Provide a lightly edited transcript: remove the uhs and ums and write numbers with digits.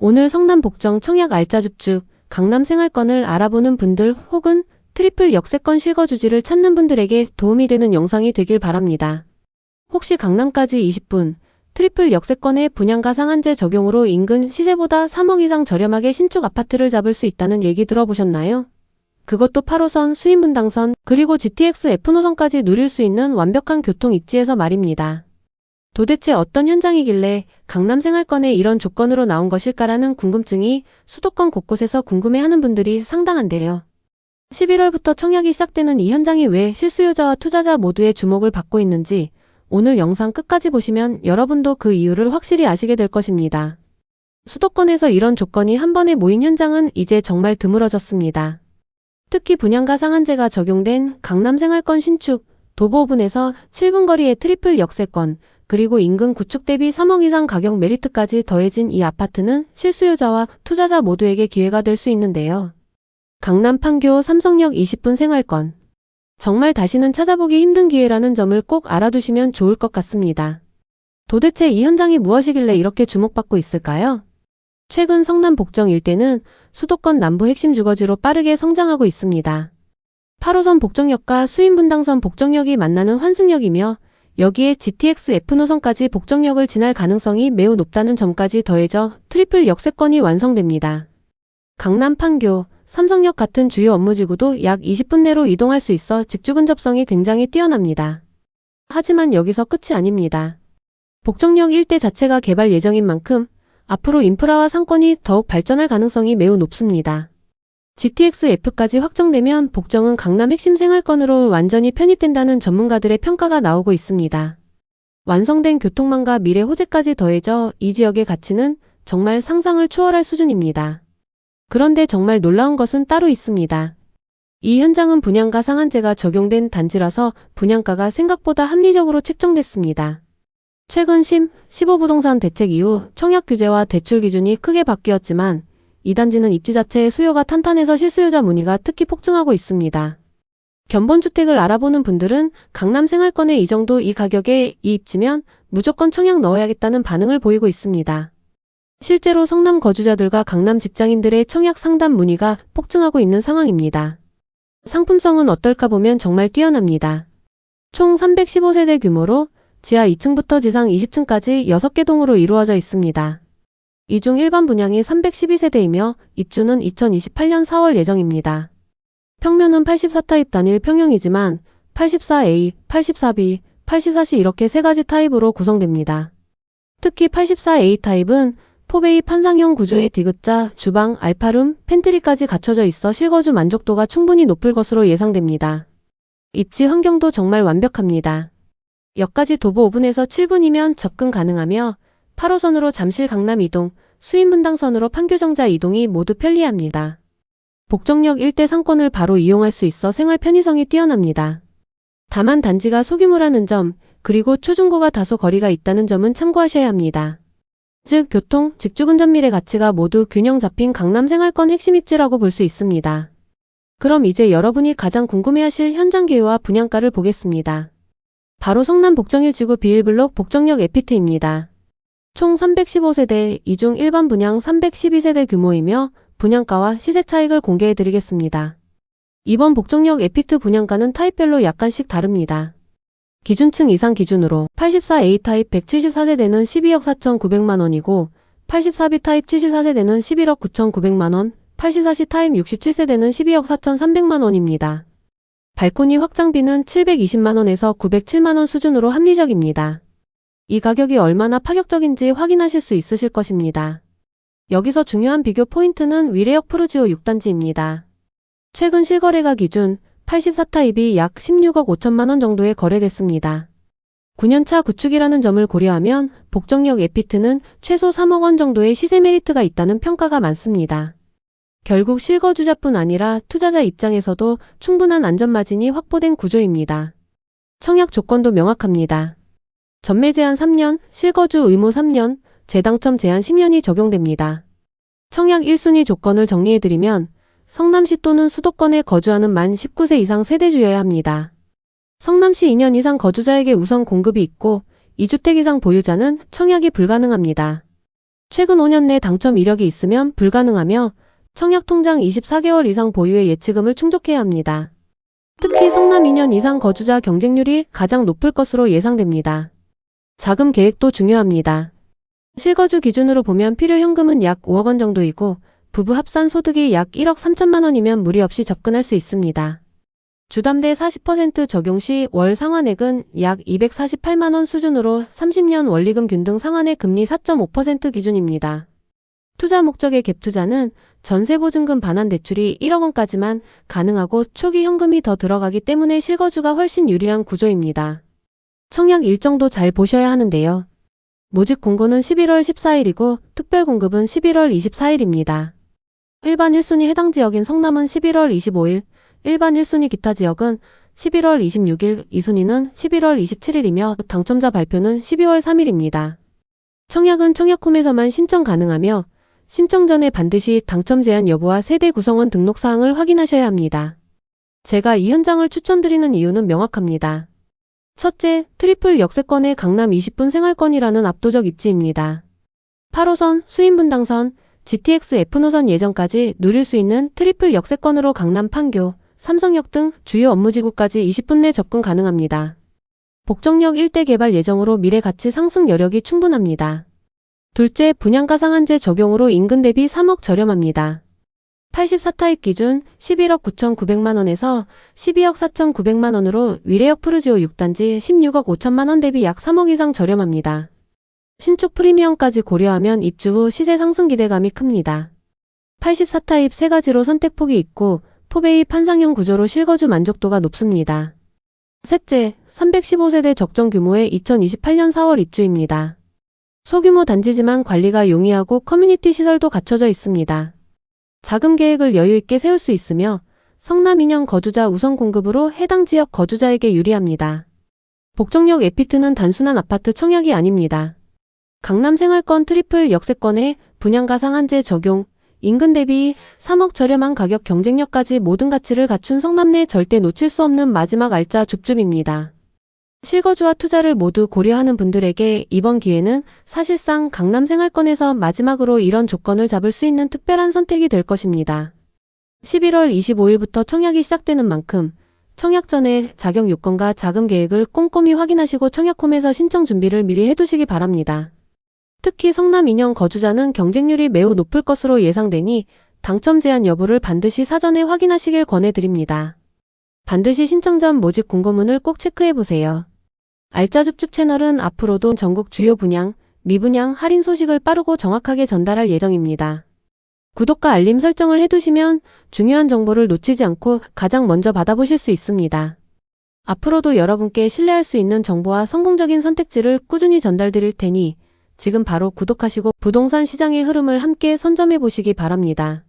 오늘 성남 복정 청약 알짜줍줍 강남 생활권을 알아보는 분들 혹은 트리플 역세권 실거주지를 찾는 분들에게 도움이 되는 영상이 되길 바랍니다. 혹시 강남까지 20분, 트리플 역세권의 분양가 상한제 적용으로 인근 시세보다 3억 이상 저렴하게 신축 아파트를 잡을 수 있다는 얘기 들어보셨나요? 그것도 8호선, 수인분당선, 그리고 GTX F노선까지 누릴 수 있는 완벽한 교통 입지에서 말입니다. 도대체 어떤 현장이길래 강남 생활권에 이런 조건으로 나온 것일까라는 궁금증이 수도권 곳곳에서 궁금해하는 분들이 상당한데요. 11월부터 청약이 시작되는 이 현장이 왜 실수요자와 투자자 모두의 주목을 받고 있는지 오늘 영상 끝까지 보시면 여러분도 그 이유를 확실히 아시게 될 것입니다. 수도권에서 이런 조건이 한 번에 모인 현장은 이제 정말 드물어졌습니다. 특히 분양가 상한제가 적용된 강남 생활권 신축, 도보 5분에서 7분 거리의 트리플 역세권, 그리고 인근 구축 대비 3억 이상 가격 메리트까지 더해진 이 아파트는 실수요자와 투자자 모두에게 기회가 될 수 있는데요. 강남 판교 삼성역 20분 생활권. 정말 다시는 찾아보기 힘든 기회라는 점을 꼭 알아두시면 좋을 것 같습니다. 도대체 이 현장이 무엇이길래 이렇게 주목받고 있을까요? 최근 성남 복정 일대는 수도권 남부 핵심 주거지로 빠르게 성장하고 있습니다. 8호선 복정역과 수인분당선 복정역이 만나는 환승역이며 여기에 GTX F노선까지 복정역을 지날 가능성이 매우 높다는 점까지 더해져 트리플 역세권이 완성됩니다. 강남 판교, 삼성역 같은 주요 업무지구도 약 20분 내로 이동할 수 있어 직주 근접성이 굉장히 뛰어납니다. 하지만 여기서 끝이 아닙니다. 복정역 일대 자체가 개발 예정인 만큼 앞으로 인프라와 상권이 더욱 발전할 가능성이 매우 높습니다. GTX F까지 확정되면 복정은 강남 핵심 생활권으로 완전히 편입된다는 전문가들의 평가가 나오고 있습니다. 완성된 교통망과 미래 호재까지 더해져 이 지역의 가치는 정말 상상을 초월할 수준입니다. 그런데 정말 놀라운 것은 따로 있습니다. 이 현장은 분양가 상한제가 적용된 단지라서 분양가가 생각보다 합리적으로 책정됐습니다. 최근 15부동산 대책 이후 청약 규제와 대출 기준이 크게 바뀌었지만 이 단지는 입지 자체의 수요가 탄탄해서 실수요자 문의가 특히 폭증하고 있습니다. 견본주택을 알아보는 분들은 강남 생활권에 이 정도 이 가격에 이 입지면 무조건 청약 넣어야겠다는 반응을 보이고 있습니다. 실제로 성남 거주자들과 강남 직장인들의 청약 상담 문의가 폭증하고 있는 상황입니다. 상품성은 어떨까 보면 정말 뛰어납니다. 총 315세대 규모로 지하 2층부터 지상 20층까지 6개 동으로 이루어져 있습니다. 이 중 일반 분양이 312세대이며 입주는 2028년 4월 예정입니다. 평면은 84타입 단일 평형이지만 84A, 84B, 84C 이렇게 3가지 타입으로 구성됩니다. 특히 84A 타입은 포베이 판상형 구조의 디귿자, 주방, 알파룸, 팬트리까지 갖춰져 있어 실거주 만족도가 충분히 높을 것으로 예상됩니다. 입지 환경도 정말 완벽합니다. 역까지 도보 5분에서 7분이면 접근 가능하며 8호선으로 잠실 강남 이동, 수인분당선으로 판교정자 이동이 모두 편리합니다. 복정역 일대 상권을 바로 이용할 수 있어 생활 편의성이 뛰어납니다. 다만 단지가 소규모라는 점, 그리고 초중고가 다소 거리가 있다는 점은 참고하셔야 합니다. 즉 교통, 직주근접밀의 가치가 모두 균형 잡힌 강남 생활권 핵심 입지라고 볼 수 있습니다. 그럼 이제 여러분이 가장 궁금해하실 현장 기회와 분양가를 보겠습니다. 바로 성남 복정 1지구 비일블록 복정역 에피트입니다. 총 315세대, 이 중 일반 분양 312세대 규모이며 분양가와 시세 차익을 공개해드리겠습니다. 이번 복정역 에피트 분양가는 타입별로 약간씩 다릅니다. 기준층 이상 기준으로 84A 타입 174세대는 12억 4,900만원이고 84B 타입 74세대는 11억 9,900만원, 84C 타입 67세대는 12억 4,300만원입니다. 발코니 확장비는 720만원에서 907만원 수준으로 합리적입니다. 이 가격이 얼마나 파격적인지 확인하실 수 있으실 것입니다. 여기서 중요한 비교 포인트는 위례역 푸르지오 6단지입니다. 최근 실거래가 기준 84타입이 약 16억 5천만원 정도에 거래됐습니다. 9년차 구축이라는 점을 고려하면 복정역 에피트는 최소 3억 원 정도의 시세 메리트가 있다는 평가가 많습니다. 결국 실거주자뿐 아니라 투자자 입장에서도 충분한 안전마진이 확보된 구조입니다. 청약 조건도 명확합니다. 전매 제한 3년, 실거주 의무 3년, 재당첨 제한 10년이 적용됩니다. 청약 1순위 조건을 정리해드리면 성남시 또는 수도권에 거주하는 만 19세 이상 세대주여야 합니다. 성남시 2년 이상 거주자에게 우선 공급이 있고 2주택 이상 보유자는 청약이 불가능합니다. 최근 5년 내 당첨 이력이 있으면 불가능하며 청약통장 24개월 이상 보유의 예치금을 충족해야 합니다. 특히 성남 2년 이상 거주자 경쟁률이 가장 높을 것으로 예상됩니다. 자금 계획도 중요합니다. 실거주 기준으로 보면 필요 현금은 약 5억 원 정도이고 부부 합산 소득이 약 1억 3천만 원이면 무리 없이 접근할 수 있습니다. 주담대 40% 적용 시 월 상환액은 약 248만 원 수준으로 30년 원리금 균등 상환액 금리 4.5% 기준입니다. 투자 목적의 갭투자는 전세보증금 반환 대출이 1억 원까지만 가능하고 초기 현금이 더 들어가기 때문에 실거주가 훨씬 유리한 구조입니다. 청약 일정도 잘 보셔야 하는데요. 모집 공고는 11월 14일이고 특별 공급은 11월 24일입니다. 일반 1순위 해당 지역인 성남은 11월 25일, 일반 1순위 기타 지역은 11월 26일, 2순위는 11월 27일이며 당첨자 발표는 12월 3일입니다. 청약은 청약홈에서만 신청 가능하며 신청 전에 반드시 당첨 제한 여부와 세대 구성원 등록 사항을 확인하셔야 합니다. 제가 이 현장을 추천드리는 이유는 명확합니다. 첫째, 트리플 역세권의 강남 20분 생활권이라는 압도적 입지입니다. 8호선, 수인분당선, GTX F노선 예전까지 누릴 수 있는 트리플 역세권으로 강남 판교, 삼성역 등 주요 업무지구까지 20분 내 접근 가능합니다. 복정역 일대 개발 예정으로 미래 가치 상승 여력이 충분합니다. 둘째, 분양가 상한제 적용으로 인근 대비 3억 저렴합니다. 84타입 기준 11억 9,900만 원에서 12억 4,900만 원으로 위례역 푸르지오 6단지 16억 5천만 원 대비 약 3억 이상 저렴합니다. 신축 프리미엄까지 고려하면 입주 후 시세 상승 기대감이 큽니다. 84타입 세 가지로 선택폭이 있고 포베이 판상형 구조로 실거주 만족도가 높습니다. 셋째, 315세대 적정 규모의 2028년 4월 입주입니다. 소규모 단지지만 관리가 용이하고 커뮤니티 시설도 갖춰져 있습니다. 자금 계획을 여유 있게 세울 수 있으며 성남 2년 거주자 우선 공급으로 해당 지역 거주자에게 유리합니다. 복정역 에피트는 단순한 아파트 청약이 아닙니다. 강남 생활권 트리플 역세권에 분양가 상한제 적용, 인근 대비 3억 저렴한 가격 경쟁력까지 모든 가치를 갖춘 성남 내 절대 놓칠 수 없는 마지막 알짜 줍줍입니다. 실거주와 투자를 모두 고려하는 분들에게 이번 기회는 사실상 강남 생활권에서 마지막으로 이런 조건을 잡을 수 있는 특별한 선택이 될 것입니다. 11월 25일부터 청약이 시작되는 만큼 청약 전에 자격 요건과 자금 계획을 꼼꼼히 확인하시고 청약홈에서 신청 준비를 미리 해두시기 바랍니다. 특히 성남 2년 거주자는 경쟁률이 매우 높을 것으로 예상되니 당첨 제한 여부를 반드시 사전에 확인하시길 권해드립니다. 반드시 신청 전 모집 공고문을 꼭 체크해보세요. 알짜줍줍 채널은 앞으로도 전국 주요 분양, 미분양 할인 소식을 빠르고 정확하게 전달할 예정입니다. 구독과 알림 설정을 해두시면 중요한 정보를 놓치지 않고 가장 먼저 받아보실 수 있습니다. 앞으로도 여러분께 신뢰할 수 있는 정보와 성공적인 선택지를 꾸준히 전달드릴 테니 지금 바로 구독하시고 부동산 시장의 흐름을 함께 선점해 보시기 바랍니다.